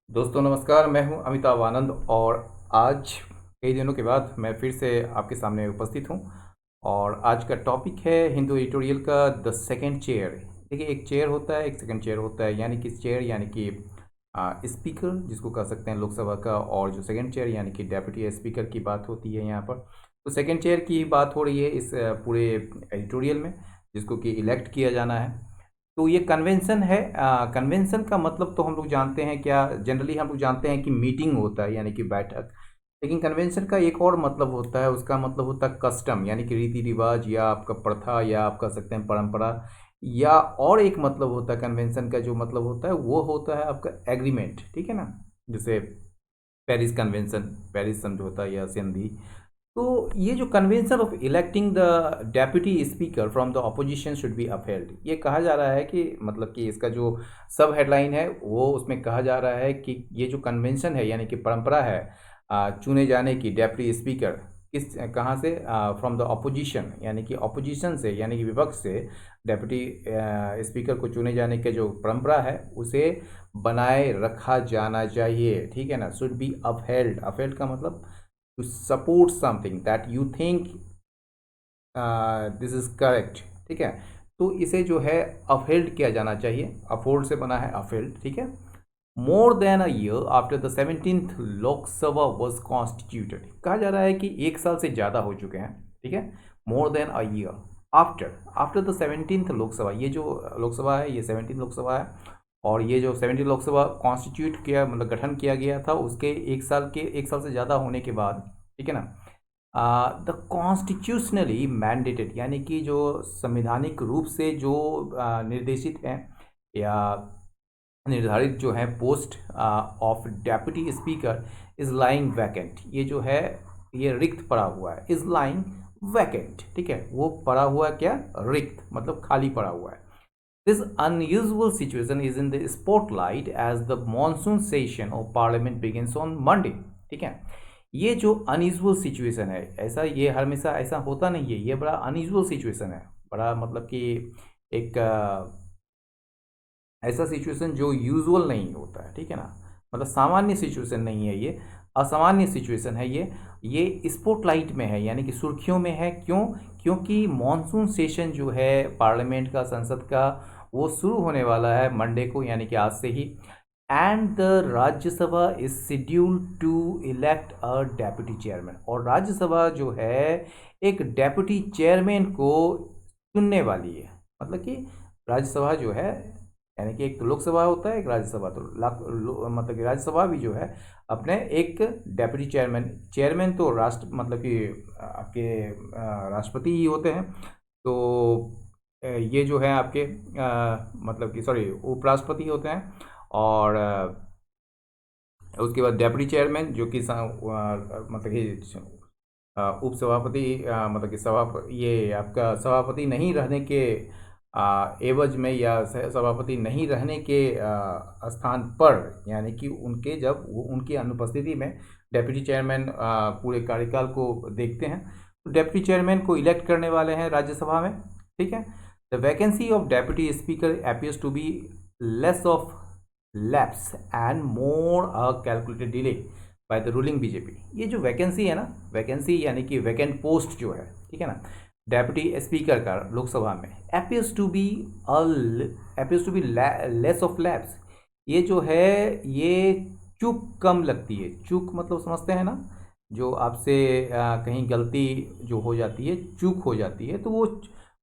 दोस्तों नमस्कार। मैं हूं अमिताभ आनंद और आज कई दिनों के बाद मैं फिर से आपके सामने उपस्थित हूं। और आज का टॉपिक है हिंदू एडिटोरियल का द सेकंड चेयर। देखिए, एक चेयर होता है, एक सेकंड चेयर होता है, यानी कि चेयर यानी कि स्पीकर जिसको कह सकते हैं लोकसभा का, और जो सेकंड चेयर यानी कि डेप्यूटी स्पीकर की बात होती है यहाँ पर। तो सेकंड चेयर की बात हो रही है इस पूरे एडिटोरियल में, जिसको कि इलेक्ट किया जाना है। तो ये कन्वेंशन है। कन्वेंशन का मतलब तो हम लोग जानते हैं, क्या जनरली हम लोग जानते हैं कि मीटिंग होता है यानी कि बैठक। लेकिन कन्वेंशन का एक और मतलब होता है, उसका मतलब होता है कस्टम यानी कि रीति रिवाज, या आपका प्रथा, या आप कह सकते हैं परंपरा। या और एक मतलब होता है कन्वेंशन का, जो मतलब होता है वो होता है आपका एग्रीमेंट। ठीक है ना, जैसे पेरिस कन्वेंशन, पेरिस समझौता या संधि। तो ये जो convention of electing the deputy speaker from the opposition should be upheld, ये कहा जा रहा है कि मतलब कि इसका जो सब हेडलाइन है वो उसमें कहा जा रहा है कि ये जो कन्वेंशन है यानी कि परंपरा है चुने जाने की डेप्यूटी स्पीकर, किस कहाँ से, फ्रॉम द अपोजिशन यानी कि अपोजिशन से, यानी कि विपक्ष से डेप्यूटी स्पीकर को चुने जाने के जो परंपरा है उसे बनाए रखा जाना चाहिए। ठीक है ना, शुड बी अपहेल्ड। अपहेल्ड का मतलब to support something that you think this is correct. ठीक है, तो इसे जो है अपहेल्ड किया जाना चाहिए। अफोल्ड से बना है अपहेल्ड। ठीक है। More than a year after the 17th Lok Sabha was constituted, कहा जा रहा है कि एक साल से ज़्यादा हो चुके हैं। ठीक है, more than a year after after the 17th Lok Sabha, ये जो लोकसभा है ये 17 लोकसभा है। और ये जो 17 लोकसभा कॉन्स्टिट्यूट किया, मतलब गठन किया गया था, उसके एक साल से ज़्यादा होने के बाद, ठीक है ना, द कॉन्स्टिट्यूशनली मैंडेटेड यानी कि जो संवैधानिक रूप से जो निर्देशित हैं या निर्धारित जो है post of deputy speaker is lying vacant, ये जो है ये रिक्त पड़ा हुआ है, इज लाइंग वैकेंट। ठीक है, वो पड़ा हुआ क्या, रिक्त मतलब खाली पड़ा हुआ है। This unusual situation is in the spotlight as the monsoon session of parliament begins on Monday. ठीक है, ये जो अनयूजुअल सिचुएशन है, ऐसा ये हमेशा ऐसा होता नहीं है, ये बड़ा अनयूजुअल सिचुएशन है। बड़ा मतलब कि एक ऐसा सिचुएशन जो यूजुअल नहीं होता है। ठीक है ना, मतलब सामान्य सिचुएशन नहीं है, ये असामान्य सिचुएशन है। ये स्पॉटलाइट में है यानी कि सुर्खियों में है। क्यों? क्योंकि मॉनसून सेशन जो है पार्लियामेंट का, संसद का, वो शुरू होने वाला है मंडे को, यानी कि आज से ही। And the Rajya Sabha is scheduled to elect a deputy chairman, और राज्यसभा जो है एक डेप्यूटी चेयरमैन को चुनने वाली है। मतलब कि राज्यसभा जो है, यानी कि एक तो लोकसभा होता है, एक राज्यसभा, तो मतलब कि राज्यसभा भी जो है अपने एक डेप्यूटी चेयरमैन, चेयरमैन तो राष्ट्र मतलब कि आपके राष्ट्रपति ही होते हैं। तो ये जो है आपके मतलब कि सॉरी उपराष्ट्रपति होते हैं। और उसके बाद डेप्यूटी चेयरमैन जो कि मतलब कि उपसभापति, मतलब कि ये आपका सभापति नहीं रहने के एवज में, या सभापति नहीं रहने के स्थान पर, यानी कि उनके जब वो उनकी अनुपस्थिति में डेप्यूटी चेयरमैन पूरे कार्यकाल को देखते हैं, तो डेप्यूटी चेयरमैन को इलेक्ट करने वाले हैं राज्यसभा में। ठीक है, the vacancy of deputy speaker appears to be less of lapse and more a calculated delay by the ruling BJP. ये जो वैकेंसी है ना, वैकेंसी यानी कि वैकेंट पोस्ट जो है, ठीक है ना, डेप्यूटी स्पीकर का लोकसभा में, appears to be less of lapse, ये जो है ये चूक कम लगती है। चूक मतलब समझते हैं ना, जो आपसे कहीं गलती जो हो जाती है, चूक हो जाती है, तो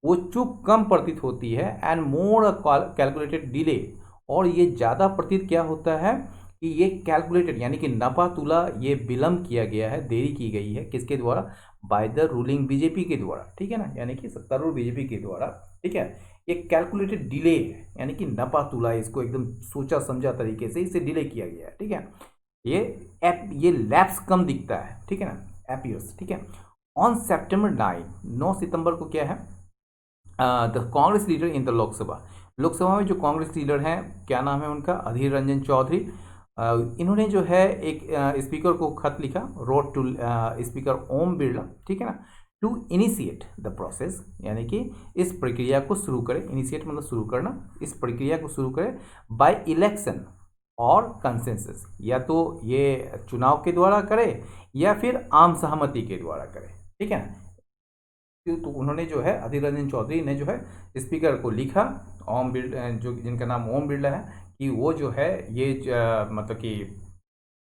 वो चूक कम प्रतीत होती है। एंड मोर कैलकुलेटेड डिले, और ये ज़्यादा प्रतीत क्या होता है कि ये कैलकुलेटेड यानी कि नपा तुला, ये विलम्ब किया गया है, देरी की गई है, किसके द्वारा, बाय द रूलिंग बीजेपी के द्वारा। ठीक है ना, यानी कि सत्तारूढ़ बीजेपी के द्वारा। ठीक है, ये कैलकुलेटेड डिले है, यानी कि नपा तुला, इसको एकदम सोचा समझा तरीके से इसे डिले किया गया है। ठीक है, ये ये लैप्स कम दिखता है। ठीक है ना, एपियर्स। ठीक है, ऑन सेप्टेम्बर 9 सितंबर को क्या है, the Congress leader in the Lok Sabha, Lok Sabha में जो कांग्रेस लीडर हैं, क्या नाम है उनका, अधीर रंजन चौधरी। इन्होंने जो है एक स्पीकर को खत लिखा, road to speaker Om Birla. ठीक है ना, टू इनिशिएट द प्रोसेस, यानी कि इस प्रक्रिया को शुरू करें। इनिशिएट मतलब शुरू करना, इस प्रक्रिया को शुरू करें बाय इलेक्शन, और कंसेंसस, या तो ये चुनाव के द्वारा करे या फिर आम सहमति के द्वारा करे, ठीक है ना। तो उन्होंने जो है अधीर रंजन चौधरी ने जो है स्पीकर को लिखा, ओम बिरला, जो जिनका नाम ओम बिरला है, कि वो जो है ये मतलब कि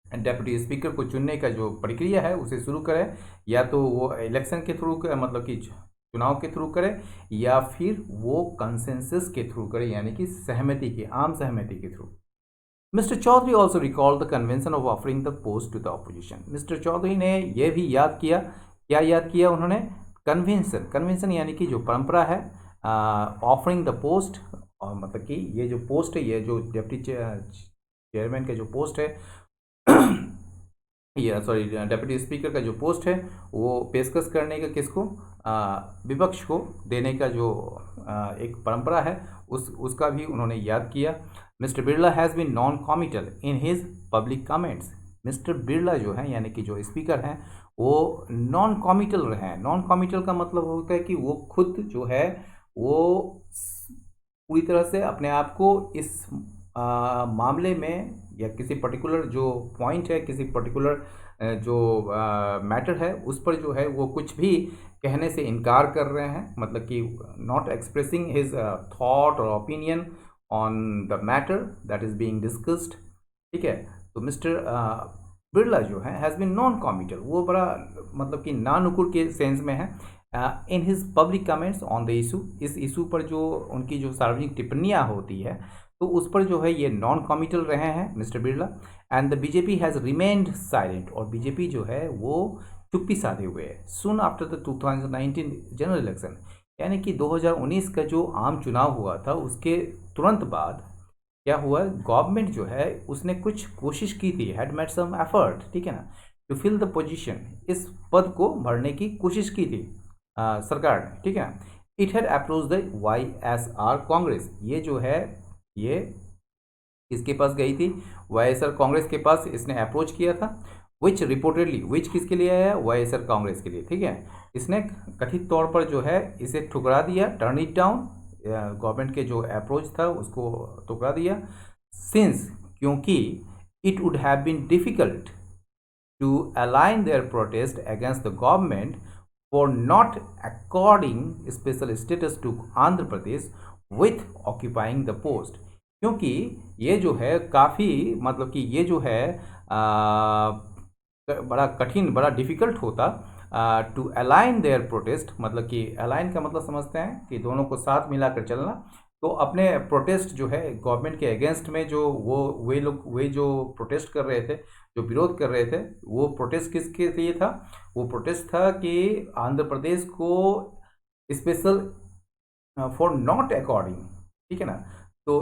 डेप्यूटी स्पीकर को चुनने का जो प्रक्रिया है उसे शुरू करें, या तो वो इलेक्शन के थ्रू मतलब कि चुनाव के थ्रू करे, या फिर वो कंसेंसस के थ्रू करे, यानी कि सहमति के, आम सहमति के through. Mister Chaudhary also recalled the convention of offering the post to the opposition. Mister Chaudhary ने यह भी याद किया, क्या याद किया उन्होंने? कन्वेंशन, कन्वेंशन यानी कि जो परंपरा है, ऑफरिंग द पोस्ट, और मतलब कि ये जो पोस्ट है, ये जो डिप्टी चेयरमैन का जो पोस्ट है या सॉरी डेप्यूटी स्पीकर का जो पोस्ट है, वो पेशकश करने का किसको? विपक्ष को देने का जो एक परंपरा है, उसका भी उन्होंने याद किया। Mister Birla has been non committal in his public comments. Mister Birla जो है, यानी कि जो स्पीकर हैं, वो नॉन कॉमिटल रहे हैं। नॉन कॉमिटल का मतलब होता है कि वो खुद जो है वो पूरी तरह से अपने आप को इस मामले में, या किसी पर्टिकुलर जो पॉइंट है, किसी पर्टिकुलर जो मैटर है, उस पर जो है वो कुछ भी कहने से इनकार कर रहे हैं, मतलब कि नॉट एक्सप्रेसिंग हिज थॉट और opinion on the matter that is being discussed, ठीक है। तो मिस्टर बिरला जो है हैज़ बीन नॉन कॉमिटल, वो बड़ा मतलब कि नानुकुर के सेंस में है। इन his public comments on the issue, इस इशू पर जो उनकी जो सार्वजनिक टिप्पणियाँ होती है, तो उस पर जो है ये नॉन कॉमिटल रहे हैं mister Birla. And the BJP has remained silent, और बीजेपी जो है वो चुप्पी साधे हुए है। Soon after the 2019 general election, यानी कि 2019 का जो आम चुनाव हुआ था, उसके तुरंत बाद क्या हुआ? गवर्नमेंट जो है उसने कुछ कोशिश की थी, हैड मेड सम एफर्ट, ठीक है ना, टू फिल द पोजीशन, इस पद को भरने की कोशिश की थी सरकार ने, ठीक है। It had approach the YSR Congress, ये जो है ये किसके पास गई थी? YSR कांग्रेस के पास इसने अप्रोच किया था। विच रिपोर्टेडली, विच किसके लिए आया? YSR कांग्रेस के लिए, ठीक है। इसने कथित तौर पर जो है इसे ठुकरा दिया, टर्न इट डाउन, गवर्नमेंट के जो अप्रोच था उसको ठुकरा दिया। सिंस, क्योंकि it would have been difficult to align their protest against the government for not according special status to Andhra Pradesh with occupying the post, क्योंकि ये जो है काफ़ी मतलब कि ये जो है बड़ा कठिन, बड़ा डिफ़िकल्ट होता टू अलाइन देयर प्रोटेस्ट, मतलब कि अलाइन का मतलब समझते हैं कि दोनों को साथ मिलाकर चलना। तो अपने प्रोटेस्ट जो है गवर्नमेंट के अगेंस्ट में, जो वे जो प्रोटेस्ट कर रहे थे, जो विरोध कर रहे थे, वो प्रोटेस्ट किसके लिए था? वो प्रोटेस्ट था कि आंध्र प्रदेश को स्पेशल फॉर नॉट अकॉर्डिंग, ठीक है ना। तो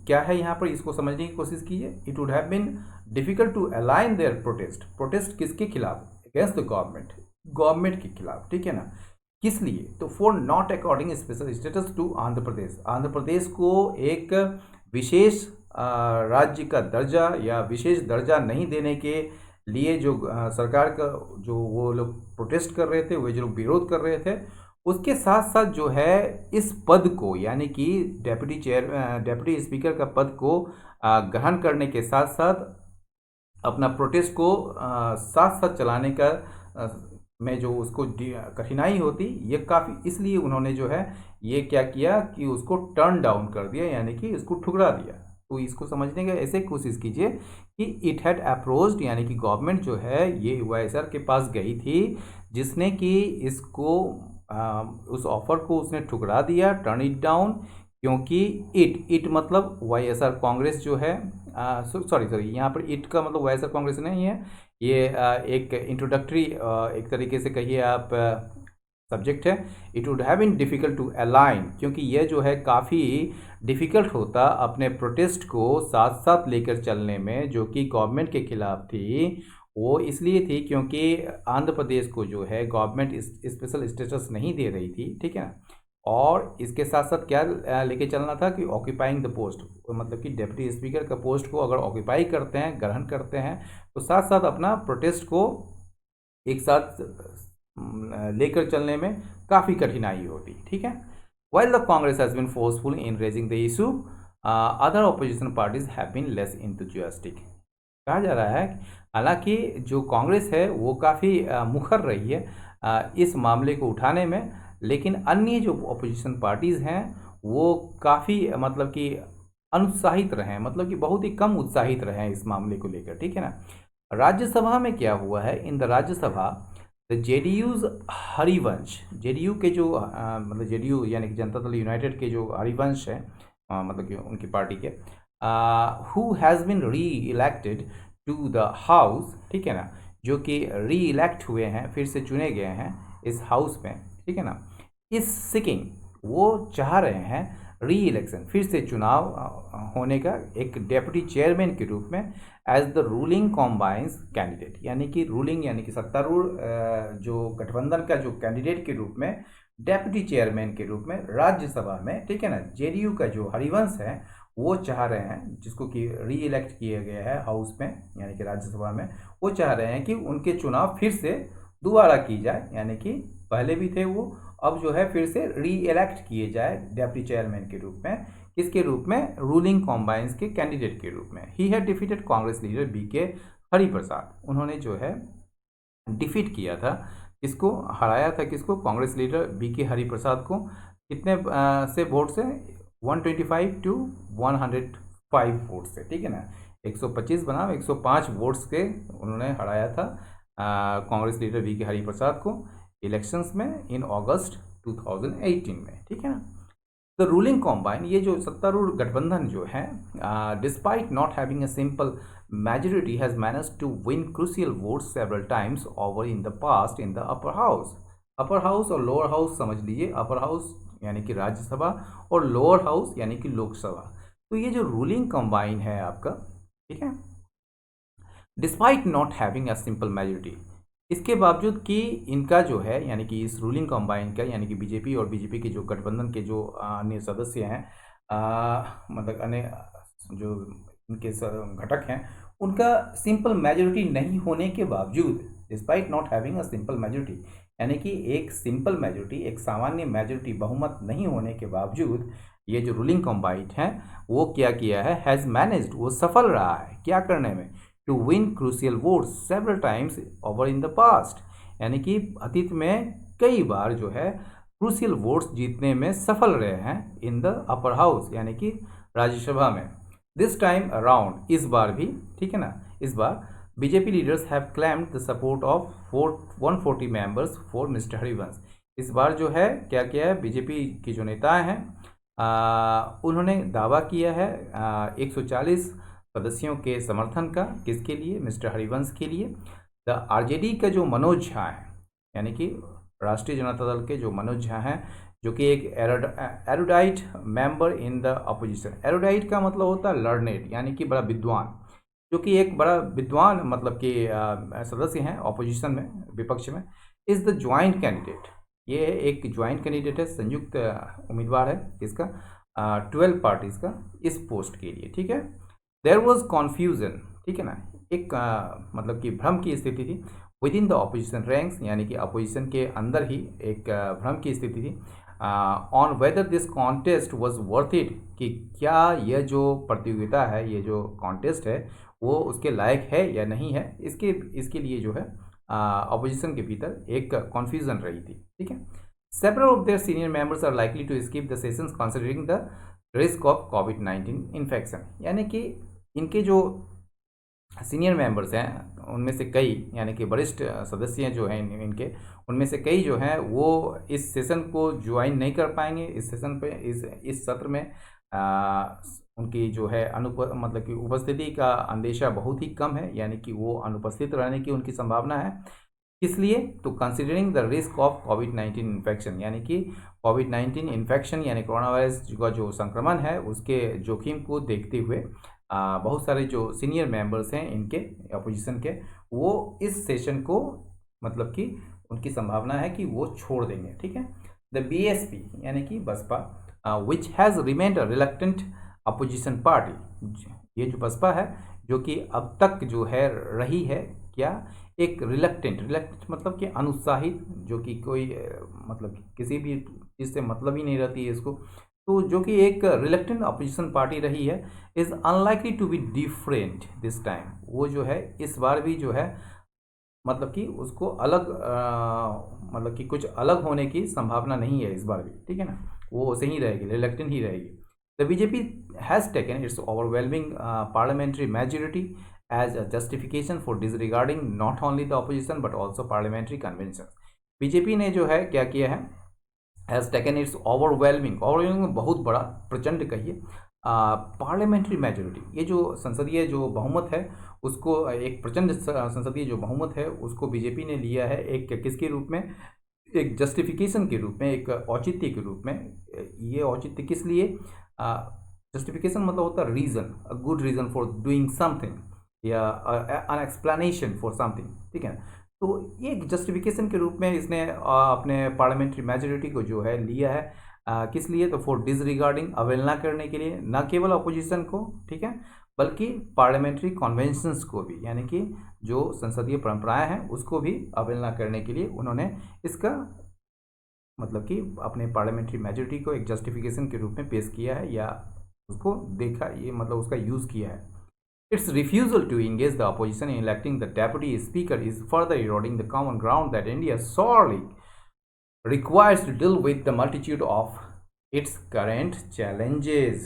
क्या है यहाँ पर, इसको समझने की कोशिश कीजिए। It would have been difficult to align their protest, protest किसके खिलाफ? अगेंस्ट द गवर्नमेंट, गवर्नमेंट के खिलाफ, ठीक है ना। किस लिए? तो for not according special status to Andhra Pradesh, Andhra Pradesh को एक विशेष राज्य का दर्जा या विशेष दर्जा नहीं देने के लिए जो सरकार का जो वो लोग प्रोटेस्ट कर रहे थे, वे जो लोग विरोध कर रहे थे, उसके साथ साथ जो है इस पद को, यानी कि डेप्यूटी स्पीकर का पद को ग्रहण करने के साथ साथ अपना प्रोटेस्ट को साथ साथ चलाने का में जो उसको कठिनाई होती, ये काफ़ी, इसलिए उन्होंने जो है ये क्या किया कि उसको टर्न डाउन कर दिया, यानी कि इसको ठुकरा दिया। तो इसको समझने का ऐसे कोशिश कीजिए कि इट हैड अप्रोच्ड, यानी कि गवर्नमेंट जो है ये YSR के पास गई थी, जिसने कि इसको उस ऑफर को उसने ठुकरा दिया, टर्न इट डाउन, क्योंकि इट मतलब YSR कांग्रेस जो है, सॉरी यहाँ पर इट का मतलब YSR कांग्रेस नहीं है, ये एक इंट्रोडक्टरी एक तरीके से कहिए आप सब्जेक्ट है। It would have been difficult to align, क्योंकि यह जो है काफ़ी डिफ़िकल्ट होता अपने प्रोटेस्ट को साथ साथ लेकर चलने में, जो कि गवर्नमेंट के खिलाफ थी। वो इसलिए थी क्योंकि आंध्र प्रदेश को जो है गवर्नमेंट स्पेशल स्टेटस नहीं दे रही थी, ठीक है ना। और इसके साथ साथ क्या लेके चलना था कि ऑक्यूपाइंग द पोस्ट, मतलब कि डिप्टी स्पीकर का पोस्ट को अगर ऑक्यूपाई करते हैं, ग्रहण करते हैं, तो साथ साथ अपना प्रोटेस्ट को एक साथ लेकर चलने में काफ़ी कठिनाई होती, ठीक है। While the Congress has been forceful in raising the issue other opposition parties have been less enthusiastic. कहा जा रहा है हालांकि जो कांग्रेस है वो काफ़ी मुखर रही है इस मामले को उठाने में, लेकिन अन्य जो ऑपोजिशन पार्टीज़ हैं वो काफ़ी मतलब कि अनुत्साहित रहे हैं, मतलब कि बहुत ही कम उत्साहित रहे हैं इस मामले को लेकर, ठीक है ना। राज्यसभा में क्या हुआ है, in the Rajya Sabha the JDU's Harivansh, JDU के जो मतलब जेडीयू यानी कि जनता दल यूनाइटेड के जो हरिवंश है मतलब कि उनकी पार्टी के, हु हैज़ बिन री इलेक्टेड टू द हाउस, ठीक है ना, जो कि री इलेक्ट हुए हैं, फिर से चुने गए हैं इस हाउस में, ठीक है ना। इस सिकिंग, वो चाह रहे हैं री इलेक्शन, फिर से चुनाव होने का एक डेप्यूटी चेयरमैन के रूप में एज द रूलिंग कॉम्बाइंस कैंडिडेट, यानी कि रूलिंग यानी कि सत्तारूढ़ जो गठबंधन का जो कैंडिडेट के रूप में, डेप्यूटी चेयरमैन के रूप में राज्यसभा में, ठीक है ना। जेडीयू का जो हरिवंश है वो चाह रहे हैं, जिसको कि री इलेक्ट किया गया है हाउस में यानी कि राज्यसभा में, वो चाह रहे हैं कि उनके चुनाव फिर से दोबारा की जाए, यानी कि पहले भी थे वो, अब जो है फिर से री इलेक्ट किए जाए डेप्यूटी चेयरमैन के रूप में। किसके रूप में? रूलिंग कॉम्बाइंस के कैंडिडेट के रूप में। He had defeated Congress leader BK Hariprasad, उन्होंने जो है डिफीट किया था, किसको हराया था, किसको? कांग्रेस लीडर बीके हरिप्रसाद को। कितने से वोट से? 125 टू 105 वोट से, ठीक है ना। 125 बनाम 105 वोट्स के उन्होंने हराया था कांग्रेस लीडर बीके हरिप्रसाद को इलेक्शंस में इन अगस्त 2018 में, ठीक है ना। द रूलिंग कॉम्बाइन, ये जो सत्तारूढ़ गठबंधन जो है, despite not having a simple majority has managed to win crucial votes several times over in the past in the upper house। Upper house और लोअर हाउस समझ लीजिए, अपर हाउस यानी कि राज्यसभा और लोअर हाउस यानी कि लोकसभा। तो ये जो रूलिंग कंबाइन है आपका, ठीक है, despite not having a simple majority, इसके बावजूद कि इनका जो है यानी कि इस रूलिंग कंबाइन का यानी कि बीजेपी और बीजेपी के जो गठबंधन के जो अन्य सदस्य हैं, मतलब अन्य जो इनके घटक हैं, उनका सिंपल मेजोरिटी नहीं होने के बावजूद, despite not having a simple majority, यानी कि एक सिंपल मेजोरिटी, एक सामान्य मेजोरिटी, बहुमत नहीं होने के बावजूद ये जो रूलिंग कॉम्बाइट है वो क्या किया है? हैज़ मैनेज्ड, वो सफल रहा है क्या करने में? To win crucial votes several times over in the past, यानी कि अतीत में कई बार जो है क्रूशियल वोट्स जीतने में सफल रहे हैं इन द अपर हाउस यानी कि राज्यसभा में। दिस टाइम अराउंड, इस बार भी, ठीक है ना, इस बार BJP leaders have claimed the support of 140 members for mister Harivansh. इस बार जो है क्या किया है, बीजेपी की जो नेता हैं उन्होंने दावा किया है 140 सदस्यों के समर्थन का, किसके लिए? मिस्टर हरिवंश के लिए। द आरजेडी का जो मनोज झा है, यानी कि राष्ट्रीय जनता दल के जो मनोज झा हैं, जो कि एक erudite member in the opposition. Erudite का मतलब होता है लर्नेड, यानी कि बड़ा विद्वान, जो कि एक बड़ा विद्वान मतलब कि सदस्य हैं अपोजिशन में, विपक्ष में। इज़ द ज्वाइंट कैंडिडेट, ये एक ज्वाइंट कैंडिडेट है, संयुक्त उम्मीदवार है इसका 12 पार्टीज़ का इस पोस्ट के लिए, ठीक है। देयर वॉज कॉन्फ्यूजन, ठीक है ना, एक मतलब कि भ्रम की स्थिति थी with in the opposition ranks, यानी कि अपोजिशन के अंदर ही एक भ्रम की स्थिति थी on whether this contest was worth it, कि क्या यह जो प्रतियोगिता है, ये जो कॉन्टेस्ट है वो उसके लायक है या नहीं है, इसके लिए जो है अपोजिशन के भीतर एक कन्फ्यूजन रही थी, ठीक है। Several of their senior members are likely to skip the sessions considering the risk of कोविड-19 इन्फेक्शन, यानी कि इनके जो सीनियर मेंबर्स हैं उनमें से कई, यानी कि वरिष्ठ सदस्य जो हैं इनके, उनमें से कई जो हैं वो इस सेशन को ज्वाइन नहीं कर पाएंगे। इस सेशन पे इस सत्र में उनकी जो है मतलब कि उपस्थिति का अंदेशा बहुत ही कम है, यानी कि वो अनुपस्थित रहने की उनकी संभावना है। इसलिए तो कंसिडरिंग द रिस्क ऑफ कोविड-19 इन्फेक्शन, यानी कि कोविड-19 इन्फेक्शन यानी कोरोना वायरस का जो संक्रमण है उसके जोखिम को देखते हुए बहुत सारे जो सीनियर मेंबर्स हैं इनके अपोजिशन के, वो इस सेशन को मतलब कि उनकी संभावना है कि वो छोड़ देंगे, ठीक है। द बीएसपी यानी कि Baspa which has remained a reluctant opposition party, ये जो बसपा है जो कि अब तक जो है रही है क्या, एक रिलक्टेंट मतलब कि अनुत्साहित, जो कि कोई मतलब किसी भी चीज़ से मतलब ही नहीं रहती है इसको, तो जो कि एक रिलेक्टेंट अपोजिशन पार्टी रही है, is unlikely to be different this time. वो जो है इस बार भी जो है मतलब कि उसको अलग मतलब कि कुछ अलग होने की संभावना नहीं है इस बार भी, ठीक है ना। वो वैसे ही रहेगी, रिलेक्टेंट ही रहेगी। The BJP has taken its overwhelming parliamentary majority as a justification for disregarding not only the opposition but also parliamentary convention. BJP ने जो है क्या किया है, हैज़ टेकन इट्स ओवरवेलमिंग बहुत बड़ा, प्रचंड कहिए, पार्लियामेंट्री मेजोरिटी, ये जो संसदीय जो बहुमत है उसको, एक प्रचंड संसदीय जो बहुमत है उसको बीजेपी ने लिया है एक किसके रूप में, एक जस्टिफिकेशन के रूप में, एक औचित्य के रूप में। ये औचित्य किस लिए, जस्टिफिकेशन मतलब होता है reason, a good reason for doing something या एन एक्सप्लेनेशन फॉर समथिंग, ठीक है। तो ये एक जस्टिफिकेशन के रूप में इसने अपने पार्लियामेंट्री मेजोरिटी को जो है लिया है, किस लिए, तो फॉर डिसरिगार्डिंग, अवहेलना करने के लिए, न केवल अपोजिशन को, ठीक है, बल्कि पार्लियामेंट्री कन्वेंशंस को भी, यानी कि जो संसदीय परंपराएं हैं उसको भी अवहेलना करने के लिए उन्होंने इसका मतलब कि अपने पार्लियामेंट्री मेजोरिटी को एक जस्टिफिकेशन के रूप में पेश किया है, या उसको देखा, ये मतलब उसका यूज़ किया है। Its refusal to engage the opposition in electing the deputy speaker is further eroding the common ground that India sorely requires to deal with the multitude of its current challenges।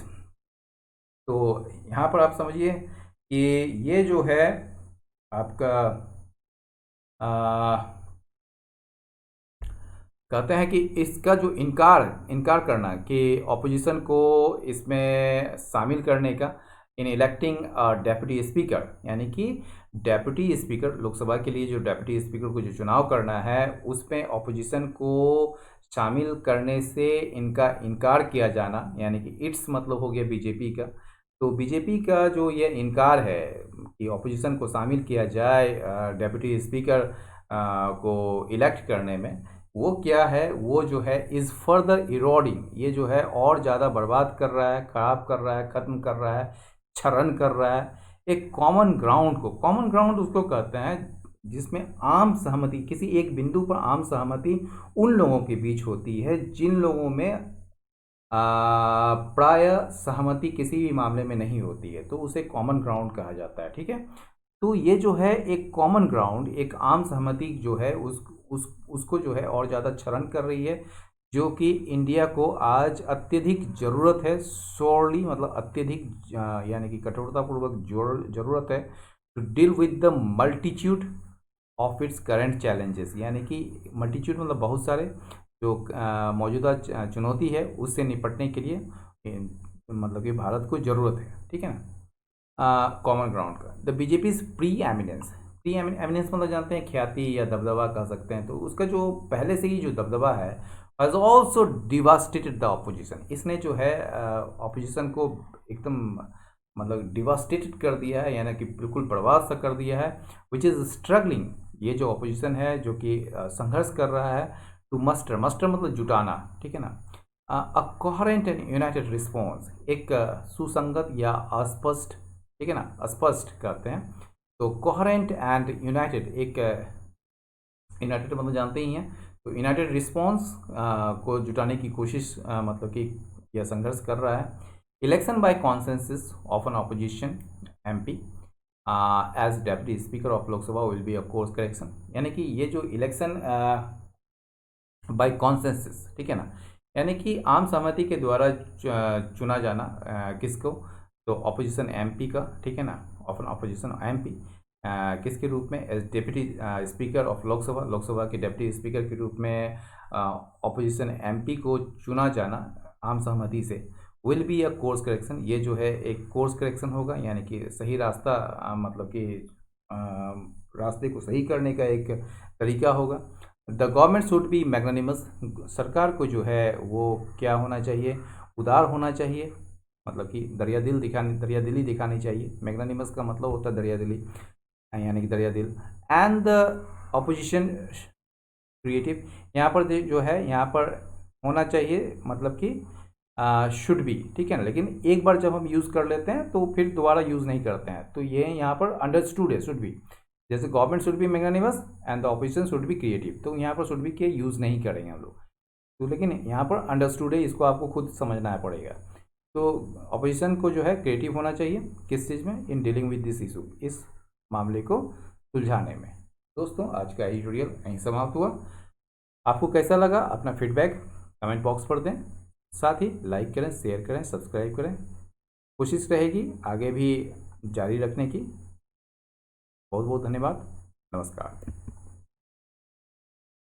तो यहाँ पर आप समझिए कि ये जो है आपका कहते हैं कि इसका जो इनकार करना कि ऑपोजिशन को इसमें शामिल करने का, इन इलेक्टिंग डेप्यूटी स्पीकर, यानी कि डेप्यूटी स्पीकर, लोकसभा के लिए जो डेप्यूटी स्पीकर को जो चुनाव करना है उसमें ऑपोजिशन को शामिल करने से इनका इनकार किया जाना, यानी कि इट्स मतलब हो गया बीजेपी का। तो बीजेपी का जो ये इनकार है कि ऑपोजिशन को शामिल किया जाए डेप्यूटी स्पीकर को इलेक्ट करने में, वो क्या है, वो जो है इज़ फर्दर इरोडिंग, ये जो है और ज़्यादा बर्बाद कर रहा है, ख़राब कर रहा है, ख़त्म कर रहा है, क्षरण कर रहा है एक कॉमन ग्राउंड को। कॉमन ग्राउंड उसको कहते हैं जिसमें आम सहमति, किसी एक बिंदु पर आम सहमति उन लोगों के बीच होती है जिन लोगों में प्राय सहमति किसी भी मामले में नहीं होती है, तो उसे कॉमन ग्राउंड कहा जाता है, ठीक है। तो ये जो है एक कॉमन ग्राउंड, एक आम सहमति जो है उसको जो है और ज़्यादा क्षरण कर रही है, जो कि इंडिया को आज अत्यधिक ज़रूरत है, सोरली मतलब अत्यधिक यानी कि कठोरतापूर्वक ज़रूरत है, to deal with the multitude of its current challenges, यानी कि मल्टीट्यूड मतलब बहुत सारे, जो मौजूदा चुनौती है उससे निपटने के लिए मतलब कि भारत को ज़रूरत है, ठीक है ना, कॉमन ग्राउंड का। द बीजेपी प्री एमिनेंस मतलब जानते हैं ख्याति या दबदबा कह सकते हैं, तो उसका जो पहले से ही जो दबदबा है, has also devastated the opposition, इसने जो है ऑपोजिशन को एकदम मतलब डिवास्टेटेड कर दिया है, यानी कि बिल्कुल बर्बाद सा कर दिया है। विच इज़ स्ट्रगलिंग, ये जो ऑपोजिशन है जो कि संघर्ष कर रहा है, टू मस्टर मतलब जुटाना, ठीक है ना, अ कोहेरेंट एंड यूनाइटेड रिस्पॉन्स, एक सुसंगत या अस्पष्ट, ठीक है ना, अस्पष्ट कहते हैं, तो कोहेरेंट एंड यूनाइटेड, एक यूनाइटेड मतलब जानते ही हैं, तो यूनाइटेड रिस्पॉन्स को जुटाने की कोशिश मतलब कि यह संघर्ष कर रहा है। Election by consensus of an opposition MP as deputy speaker of Lok Sabha will be a course correction, यानी कि ये जो इलेक्शन बाय कॉन्सेंसस, ठीक है ना, यानी कि आम सहमति के द्वारा चुना जाना किसको, तो ऑपोजिशन एमपी का, ठीक है ना, ऑफ एन ऑपोजिशन एमपी किसके रूप में, as deputy speaker of Lok Sabha के डेप्यूटी स्पीकर के रूप में ऑपोजिशन एमपी को चुना जाना आम सहमति से, will be a course correction, ये जो है एक कोर्स करेक्शन होगा, यानी कि सही रास्ता मतलब कि रास्ते को सही करने का एक तरीका होगा। The government should be magnanimous, सरकार को जो है वो क्या होना चाहिए, उदार होना चाहिए, मतलब कि दरियादिली दिखानी चाहिए। मैग्नानिमस का मतलब होता है दरियादिली, यानी कि दरियादिल। एंड द अपोजिशन क्रिएटिव, यहाँ पर जो है यहाँ पर होना चाहिए मतलब कि शुड बी, ठीक है ना, लेकिन एक बार जब हम यूज़ कर लेते हैं तो फिर दोबारा यूज़ नहीं करते हैं, तो ये यहाँ पर अंडरस्टूड है शुड बी, जैसे government should be magnanimous and the opposition should be creative, तो यहाँ पर शुड बी के यूज़ नहीं करेंगे हम लोग। तो लेकिन यहाँ पर अंडरस्टूड है, इसको आपको खुद समझना पड़ेगा। तो अपोजिशन को जो है क्रिएटिव होना चाहिए किस चीज़ में, in dealing with this issue, इस मामले को सुलझाने में। दोस्तों आज का एडिटोरियल यहीं समाप्त हुआ। आपको कैसा लगा अपना फीडबैक कमेंट बॉक्स पर दें, साथ ही लाइक करें, शेयर करें, सब्सक्राइब करें। कोशिश रहेगी आगे भी जारी रखने की। बहुत बहुत धन्यवाद। नमस्कार।